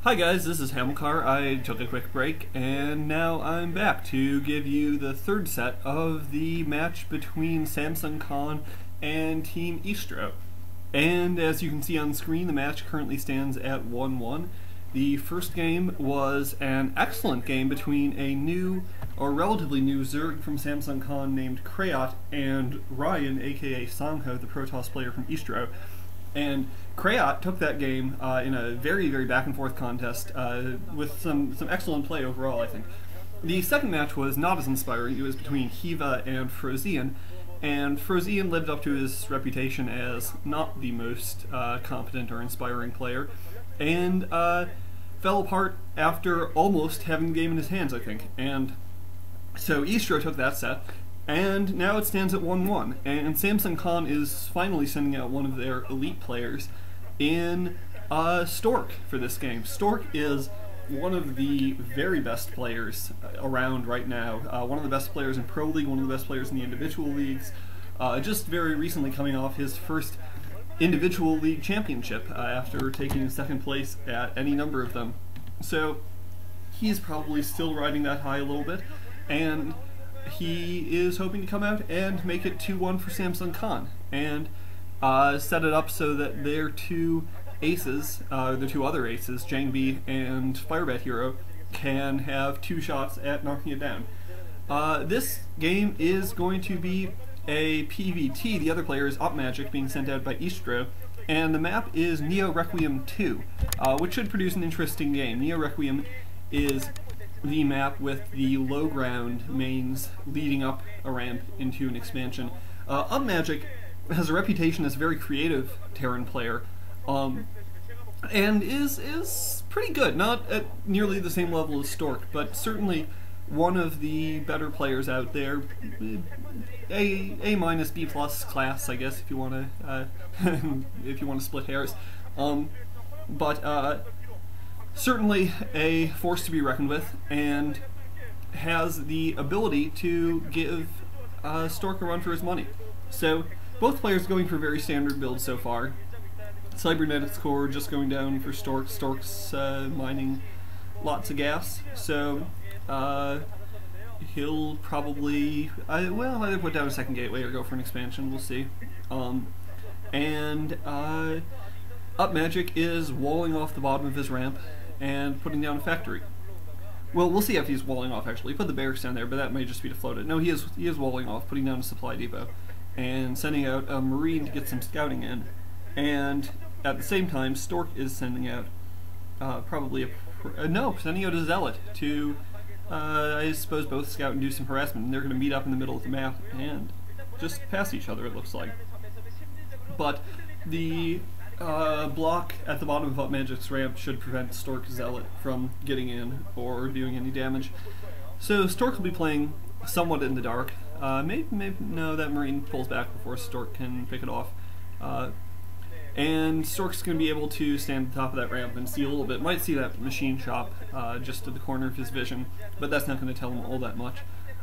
Hi guys, this is Hamilcar. I took a quick break and now I'm back to give you the third set of the match between Samsung Khan and Team eStro. And as you can see on screen, the match currently stands at 1-1. The first game was an excellent game between a new, or relatively new, Zerg from Samsung Khan named Krayat and Ryan, aka Sangho, the Protoss player from eStro. And Krayat took that game in a very, very back-and-forth contest with some excellent play overall, I think. The second match was not as inspiring. It was between Hiva and Frozian, and Frozian lived up to his reputation as not the most competent or inspiring player, and fell apart after almost having the game in his hands, I think. And so eStro took that set, and now it stands at 1-1, and Samsung Khan is finally sending out one of their elite players in Stork for this game. Stork is one of the very best players around right now, one of the best players in Pro League, one of the best players in the individual leagues, just very recently coming off his first individual league championship after taking second place at any number of them. So he's probably still riding that high a little bit, and he is hoping to come out and make it 2-1 for Samsung Khan, and set it up so that their two aces, the two other aces, Jangbi and Firebat Hero, can have two shots at knocking it down. This game is going to be a PvT. The other player is UpMagic, being sent out by eStro, and the map is Neo Requiem 2, which should produce an interesting game. Neo Requiem is the map with the low ground mains leading up a ramp into an expansion. UpMagic has a reputation as a very creative Terran player, and is pretty good. Not at nearly the same level as Stork, but certainly one of the better players out there. A minus B plus class, I guess, if you want to if you want to split hairs. But certainly a force to be reckoned with, and has the ability to give Stork a run for his money. So both players going for very standard builds so far. Cybernetics core just going down for Stork. Stork's mining lots of gas, so he'll probably either put down a second gateway or go for an expansion. We'll see. And UpMagic is walling off the bottom of his ramp and putting down a factory. Well, we'll see if he's walling off, actually. He put the barracks down there, but that may just be to float it. No, he is walling off, putting down a supply depot, and sending out a Marine to get some scouting in. And at the same time, Stork is sending out sending out a Zealot to, I suppose, both scout and do some harassment. And they're going to meet up in the middle of the map and just pass each other, it looks like. But the block at the bottom of UpMagic's ramp should prevent Stork Zealot from getting in or doing any damage. So Stork will be playing somewhat in the dark. Maybe no, that Marine pulls back before Stork can pick it off. And Stork's going to be able to stand at the top of that ramp and see a little bit. Might see that machine shop just to the corner of his vision, but that's not going to tell him all that much.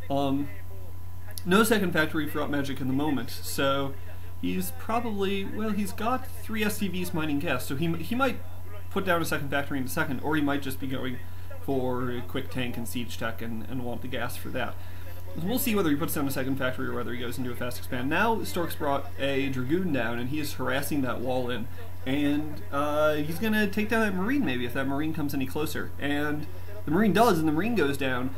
No second factory for UpMagic in the moment, so he's probably, well, he's got 3 SCVs mining gas, so he might put down a second factory in a second, or he might just be going for a quick tank and siege tech and want the gas for that. We'll see whether he puts down a second factory or whether he goes into a fast expand. Now Stork's brought a Dragoon down, and he is harassing that wall in, and he's going to take down that Marine maybe if that Marine comes any closer. And the Marine does, and the Marine goes down,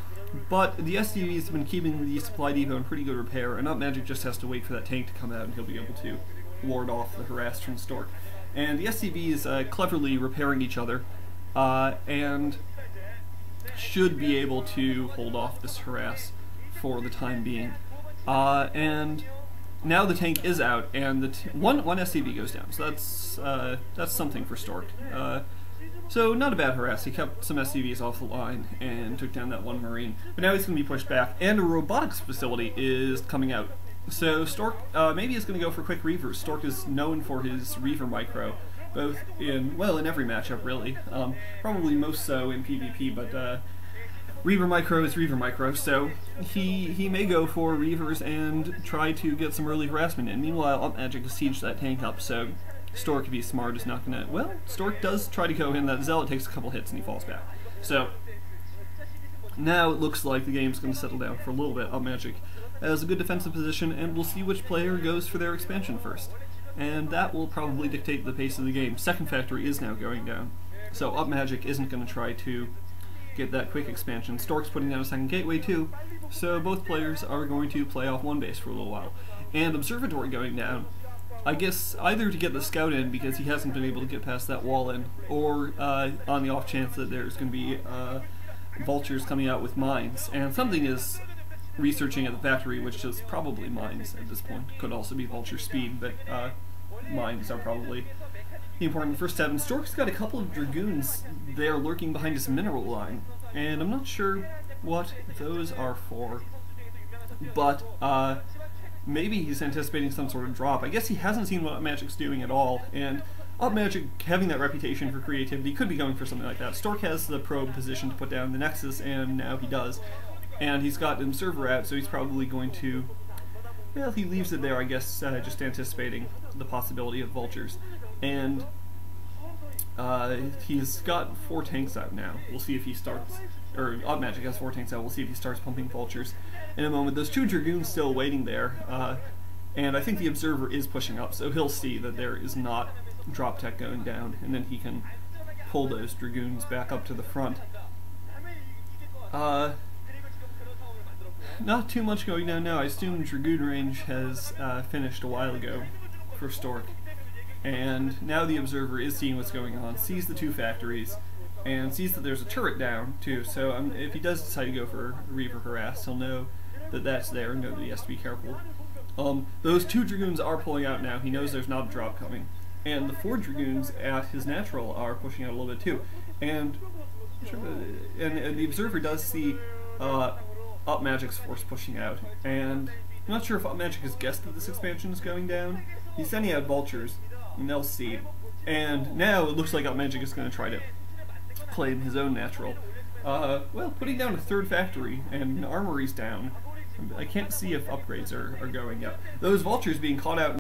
but the SCVs have been keeping the supply depot in pretty good repair, and UpMagic just has to wait for that tank to come out, and he'll be able to ward off the harass from Stork. And the SCVs cleverly repairing each other, and should be able to hold off this harass for the time being. And now the tank is out, and one SCV goes down, so that's something for Stork. So not a bad harass. He kept some SCVs off the line and took down that one Marine. But now he's going to be pushed back, and a robotics facility is coming out. So Stork maybe is going to go for quick Reavers. Stork is known for his Reaver micro, both in every matchup really. Probably most so in PvP, but Reaver micro is Reaver micro, so he may go for Reavers and try to get some early harassment in. Meanwhile, UpMagic has sieged that tank up, so Stork, if he's smart, is not gonna... Well, Stork does try to go in. That Zealot takes a couple hits and he falls back. So, now it looks like the game's gonna settle down for a little bit. UpMagic has a good defensive position, and we'll see which player goes for their expansion first. And that will probably dictate the pace of the game. Second factory is now going down. So UpMagic isn't gonna try to get that quick expansion. Stork's putting down a second gateway too, so both players are going to play off one base for a little while. And Observatory going down, I guess either to get the scout in because he hasn't been able to get past that wall in, or on the off chance that there's going to be vultures coming out with mines. And something is researching at the factory, which is probably mines at this point. Could also be vulture speed, but mines are probably the important first step. And Stork's got a couple of dragoons there lurking behind his mineral line, and I'm not sure what those are for, but maybe he's anticipating some sort of drop. I guess he hasn't seen what UpMagic's doing at all, and UpMagic, having that reputation for creativity, could be going for something like that. Stork has the probe position to put down the Nexus, and now he does. And he's got an observer out, so he's probably going to... Well, he leaves it there, I guess, just anticipating the possibility of vultures. And he's got 4 tanks out now. We'll see if he starts... Or UpMagic has 4 tanks out. We'll see if he starts pumping vultures in a moment. Those 2 dragoons still waiting there, and I think the observer is pushing up, so he'll see that there is not drop tech going down, and then he can pull those dragoons back up to the front. Not too much going down now. I assume dragoon range has finished a while ago for Stork, and now the observer is seeing what's going on, sees the 2 factories, and sees that there's a turret down too, so if he does decide to go for Reaver Harass, he'll know that that's there and know that he has to be careful. Those 2 dragoons are pulling out now. He knows there's not a drop coming. And the 4 dragoons at his natural are pushing out a little bit too. And the observer does see UpMagic's force pushing out. And I'm not sure if UpMagic has guessed that this expansion is going down. He's sending out vultures, and they'll see. And now it looks like UpMagic is going to try to claim his own natural. Well, putting down a 3rd factory and armory's down. I can't see if upgrades are going yet. Those vultures being caught out